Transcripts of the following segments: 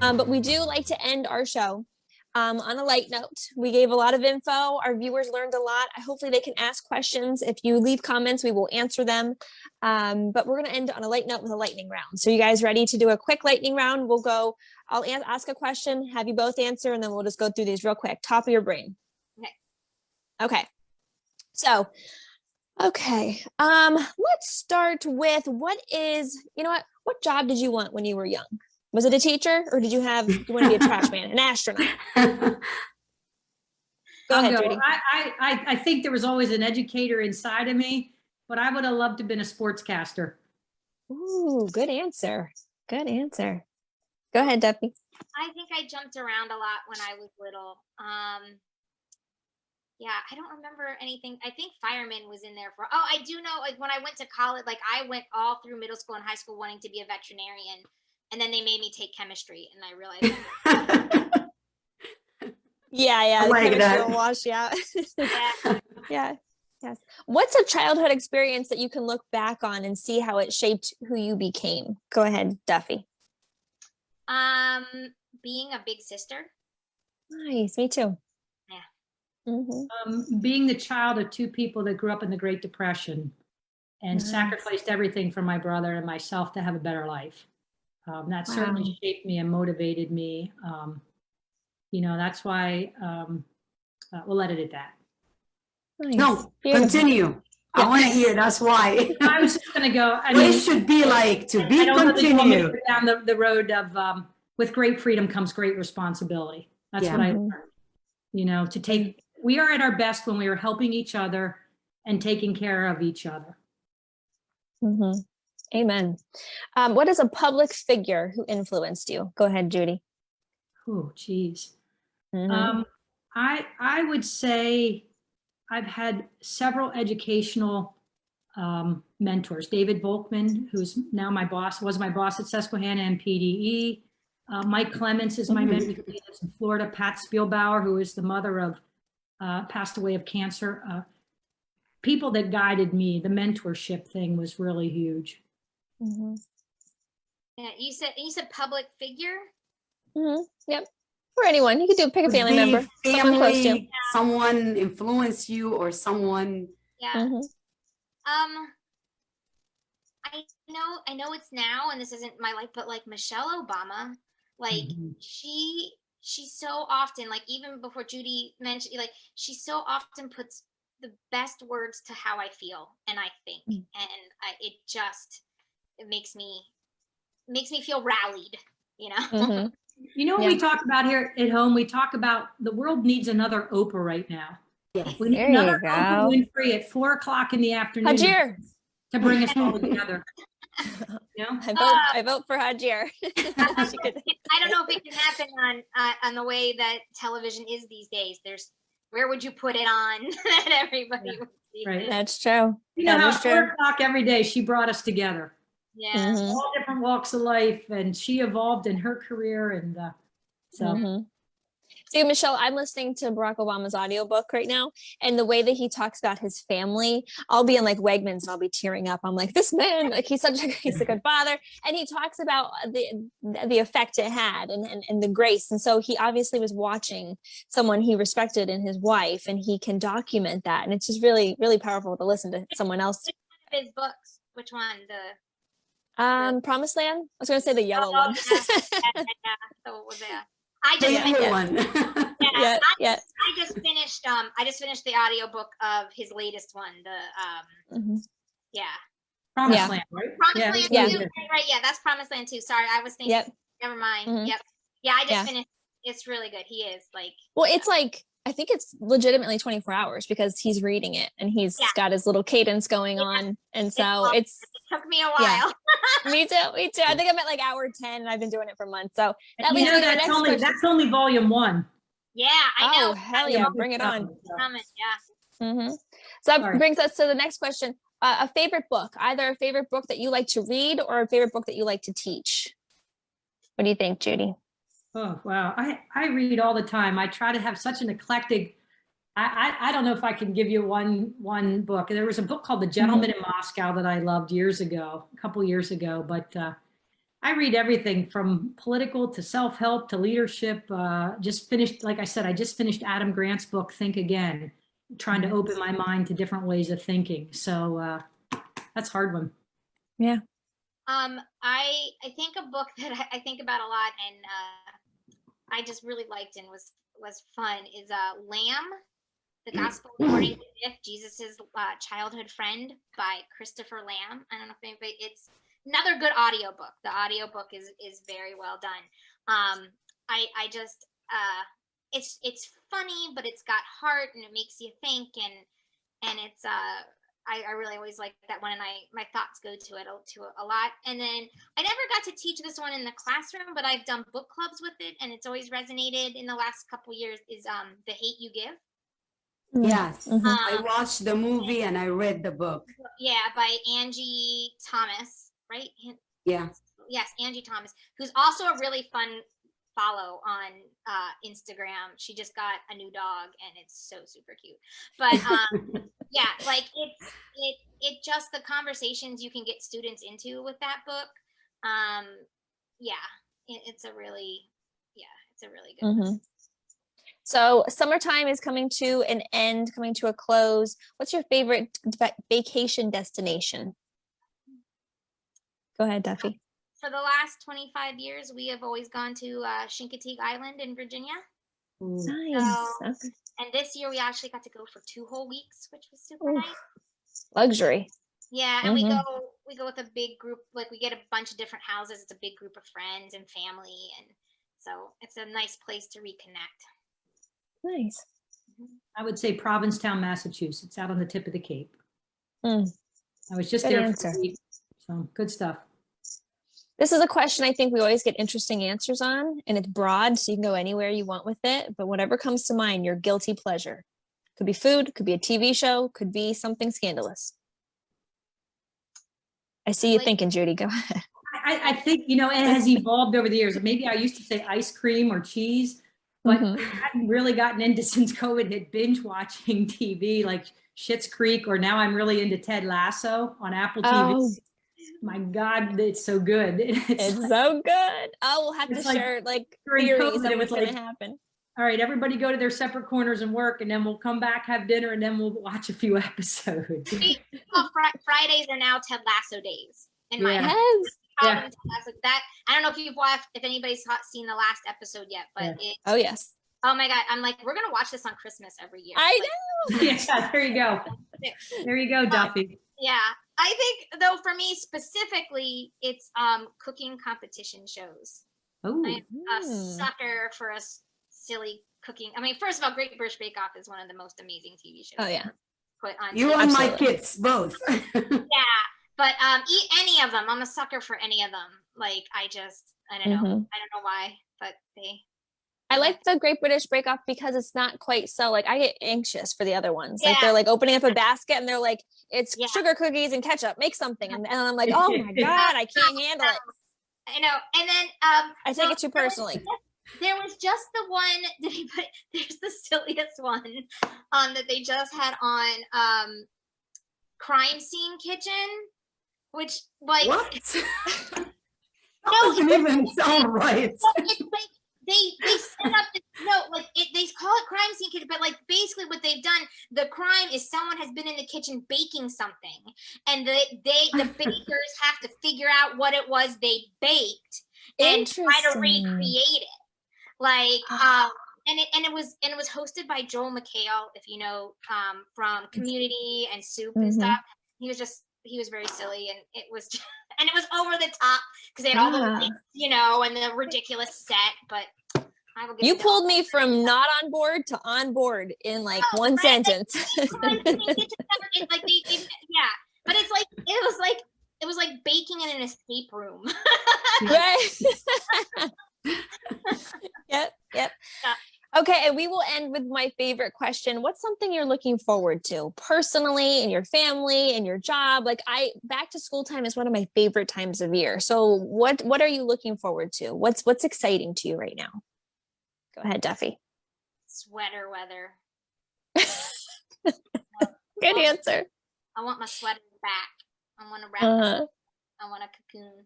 But we do like to end our show on a light note. We gave a lot of info. Our viewers learned a lot. Hopefully they can ask questions. If you leave comments, we will answer them. But we're going to end on a light note with a lightning round. So you guys ready to do a quick lightning round? I'll ask a question, have you both answer, and then we'll just go through these real quick. Top of your brain. Okay. So, let's start with what job did you want when you were young? Was it a teacher, or did you want to be a trash man, an astronaut? Go ahead, Judy. I think there was always an educator inside of me, but I would have loved to have been a sportscaster. Ooh, good answer. Good answer. Go ahead, Duffy. I think I jumped around a lot when I was little. Yeah, I don't remember anything. I think fireman was in there I do know, like when I went to college, like I went all through middle school and high school wanting to be a veterinarian. And then they made me take chemistry, and I realized. Yeah, the chemistry will wash you out. Yeah. Yes. What's a childhood experience that you can look back on and see how it shaped who you became? Go ahead, Duffy. Being a big sister. Nice, me too. Yeah. Mm-hmm. Being the child of two people that grew up in the Great Depression and sacrificed everything for my brother and myself to have a better life. That certainly shaped me and motivated me. That's why we'll let it at that. Nice. No, Beautiful. continue. I want to hear. That's why. I was just going to go. It should be like to be continued. Down the road of with great freedom comes great responsibility. That's what I learned. We are at our best when we are helping each other and taking care of each other. Mm-hmm. Amen. What is a public figure who influenced you? Go ahead, Judy. Oh, geez. Mm-hmm. I would say I've had several educational mentors. David Volkman, who's now my boss, was my boss at Susquehanna and PDE. Mike Clements is my mentor. He lives in Florida. Pat Spielbauer, who is the mother of, passed away of cancer. People that guided me, the mentorship thing was really huge. Mm-hmm. Yeah, you said public figure. Mm-hmm. Yep. Or anyone. You could pick a family member, someone close to you. Someone influence you, or someone. Yeah. Mm-hmm. I know it's now, and this isn't my life, but like Michelle Obama, like she's so often, like even before Judy mentioned, like she so often puts the best words to how I feel and I think, and it makes me feel rallied, Mm-hmm. You know what we talk about here at home? We talk about the world needs another Oprah right now. Yes. We need another Oprah Winfrey at 4:00 in the afternoon to bring us all together. I vote for Hajir. I don't know if it can happen on the way that television is these days. Where would you put it on that everybody would see? Right. That's true. How 4:00 every day she brought us together. Yeah. Mm-hmm. All different walks of life, and she evolved in her career, and so. Mm-hmm. See, Michelle, I'm listening to Barack Obama's audiobook right now, and the way that he talks about his family, I'll be in like Wegmans and I'll be tearing up. I'm like, this man, like he's a good father. And he talks about the effect it had and the grace. And so he obviously was watching someone he respected in his wife, and he can document that. And it's just really, really powerful to listen to someone else. Which one of his books? Which one? Promised Land? I was going to say the yellow one. Yeah. So was that? I just finished the audiobook of his latest one, Promised Land, right? Promised Land 2, right? Yeah, that's Promised Land 2. Sorry, I was thinking. Yep. Never mind. Mm-hmm. Yep. Yeah, I just finished. It's really good. He is like. Well, it's like, I think it's legitimately 24 hours because he's reading it and he's got his little cadence going on. And so it took me a while. Yeah. Me too. I think I'm at like hour 10 and I've been doing it for months. So that leads me to the next question. That's only volume 1. Yeah, I know. Oh, hell yeah. Bring it on. Yeah. Mm-hmm. So that brings us to the next question. A favorite book, either a favorite book that you like to read or a favorite book that you like to teach. What do you think, Judy? Oh, wow. I read all the time. I try to have such an eclectic, I don't know if I can give you one book. There was a book called The Gentleman in Moscow that I loved a couple years ago, but I read everything from political to self-help to leadership. Just finished, like I said, I just finished Adam Grant's book, Think Again, trying to open my mind to different ways of thinking. So that's a hard one. Yeah. I think a book that I think about a lot and I just really liked and was fun is Lamb, The Gospel According to Biff, Jesus's Childhood Friend by Christopher Lamb. I don't know if anybody, it's another good audiobook. The audiobook is very well done. I just it's funny, but it's got heart and it makes you think and it's I really always like that one, and my thoughts go to it a lot. And then I never got to teach this one in the classroom, but I've done book clubs with it, and it's always resonated in the last couple years. Is The Hate You Give? Yes, Mhm. I watched the movie and I read the book. Yeah, by Angie Thomas, right? Yeah. Yes, Angie Thomas, who's also a really fun follow on Instagram. She just got a new dog, and it's so super cute. But yeah, like it just the conversations you can get students into with that book. Yeah, it's a really good Mhm. one. So summertime is coming to an end, coming to a close. What's your favorite vacation destination? Go ahead, Duffy. For the last 25 years, we have always gone to Chincoteague Island in Virginia. Nice. So, Okay. and this year we actually got to go for 2 whole weeks, which was super Oof. nice. Luxury. Yeah, and Mhm. we go with a big group, like we get a bunch of different houses. It's a big group of friends and family, and so it's a nice place to reconnect. Nice. I would say Provincetown, Massachusetts, out on the tip of the Cape. Mm. I was just Good there answer. for a week, so good stuff. This is a question I think we always get interesting answers on, and it's broad, so you can go anywhere you want with it. But whatever comes to mind, your guilty pleasure. Could be food, could be a TV show, could be something scandalous. I see you Like- thinking, Judy. Go ahead. I think, it has evolved over the years. Maybe I used to say ice cream or cheese, but Mhm. I hadn't really gotten into since COVID hit binge watching TV like Schitt's Creek, or now I'm really into Ted Lasso on Apple TV. Oh, My God, it's so good. it's Like, so good. Oh, we'll have to it's like share during theories COVID, of it what's was going to like- happen. all right, everybody go to their separate corners and work, and then we'll come back, have dinner, and then we'll watch a few episodes. Fridays are now Ted Lasso days in my Yeah. house. Yes. Yeah. Ted Lasso, that I don't know if anybody's seen the last episode yet, but Oh, yes. oh my God, I'm like, we're gonna watch this on Christmas every year. I Like, know. Yeah, there you go. There you go, Duffy. yeah, I think though for me specifically, it's cooking competition shows. Oh, I'm a sucker for a silly cooking. I mean, first of all, Great British Bake Off is one of the most amazing TV shows. Oh, yeah. Put on You TV. and my Absolutely. kids both. Yeah, but eat any of them. I'm a sucker for any of them. Like I don't know. Mhm. I don't know why, but they. I like the Great British Bake Off because it's not quite so like I get anxious for the other ones. Like Yeah. they're like opening up a basket and they're like, it's Yeah. sugar cookies and ketchup, make something. And I'm like, oh my God, I can't handle it. I know. And then I take it too personally. There was just the one there's the silliest one that they just had on Crime Scene Kitchen, which like What? That doesn't even sound right. it's like they set up they call it Crime Scene Kitchen, but like basically what they've done, the crime is someone has been in the kitchen baking something, and the bakers have to figure out what it was they baked and try to Interesting. recreate it. Like and it was hosted by Joel McHale, if you know from Community and Soup and Mhm. stuff. He was very silly, and it was and it was over the top because they had all the Ah. lights, and the ridiculous set. But I will give You it pulled me from not on board to on board in like one sentence. Crime Scene Kitchen, it's like yeah, but it was like baking in an escape room. Right. Yep. Yeah. Okay, and we will end with my favorite question. What's something you're looking forward to personally in your family and your job? Like back to school time is one of my favorite times of year. So what are you looking forward to? What's exciting to you right now? Go ahead, Duffy. Sweater weather. Good answer. I want my sweater back. I want to wrap. Uh-huh. I want a cocoon.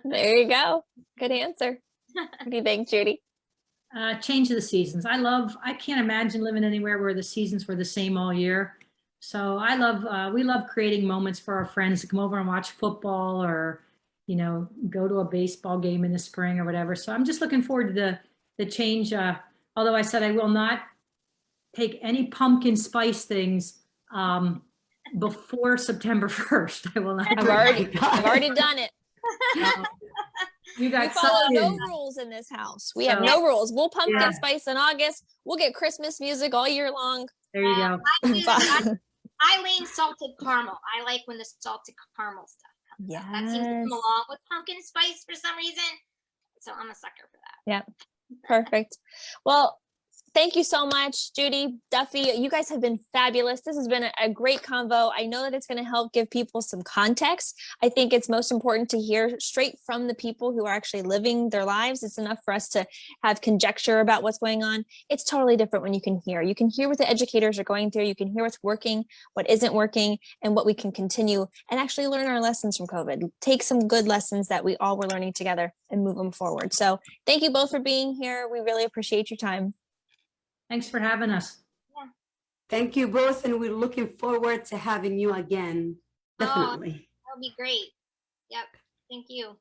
There you go. Good answer. What do you think, Judy? Change of the seasons. I can't imagine living anywhere where the seasons were the same all year. So we love creating moments for our friends to come over and watch football or, go to a baseball game in the spring or whatever. So I'm just looking forward to the change. Although I said I will not take any pumpkin spice things before September 1st. I will not. I've already done it. You We got follow no something. rules in this house. We have no rules. We'll pumpkin Yeah. spice in August. We'll get Christmas music all year long. There you go. I lean salted caramel. I like when the salted caramel stuff comes out. That seems to come along with pumpkin spice for some reason. So I'm a sucker for that. Yeah. Perfect. Well, thank you so much, Judy, Duffy. You guys have been fabulous. This has been a great convo. I know that it's going to help give people some context. I think it's most important to hear straight from the people who are actually living their lives. It's enough for us to have conjecture about what's going on. It's totally different when you can hear. You can hear what the educators are going through. You can hear what's working, what isn't working, and what we can continue and actually learn our lessons from COVID. Take some good lessons that we all were learning together and move them forward. So thank you both for being here. We really appreciate your time. Thanks for having us. Thank you both, and we're looking forward to having you again. Definitely. That'll be great. Yep. Thank you.